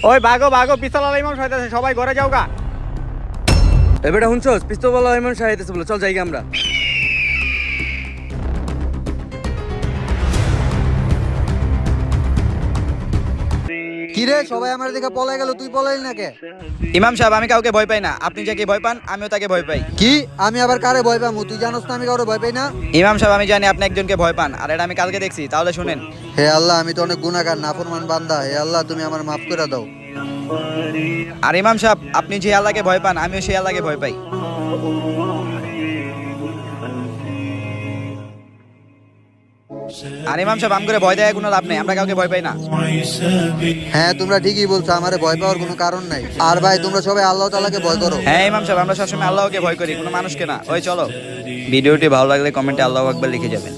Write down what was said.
ওই ভাগো ভাগো, পিস্তল আলা ইমাম সাহেব আছে, সবাই ঘরে যাও গা। এবারে শুনছস পিস্তল বলা এমন সাহায্য বলে, চল যাই গে আমরা। কিরে সবাই আমার দিকে পলাই গেল, তুই পলাইলি না কে? ইমাম সাহেব, আমি কাউকে ভয় পাই না, আপনি যাকে ভয় পান আমিও তাকে ভয় পাই। কি আমি আবার কারে ভয় পাবো? তুই জানোস না আমি কারো ভয় পাই না। ইমাম সাহেব, আমি জানি আপনি একজনকে ভয় পান, আর এটা আমি কালকে দেখছি, তাহলে শুনেন। হে আল্লাহ, আমি তো অনেক গুনাহগার নাফরমান বান্দা, হে আল্লাহ তুমি আমার মাফ করে দাও। আর ইমাম সাহেব, আপনি যে আল্লাহকে ভয় পান আমিও সেই আল্লাহকে ভয় পাই। আর ইমাম সাহেব, আম করে ভয় দেয় কোনো লাভ নেই, আমরা কাউকে ভয় পাই না। হ্যাঁ তোমরা ঠিকই বলছো, আমারে ভয় পাওয়ার কোনো কারণ নাই। আর ভাই তোমরা সবাই আল্লাহ তাআলাকে ভয় করো। হ্যাঁ ইমাম সাহেব, আমরা সবসময় আল্লাহকে ভয় করি, কোনো মানুষকে না। ওই চলো। ভিডিওটি ভালো লাগলে কমেন্টে আল্লাহু আকবার লিখে যাবেন।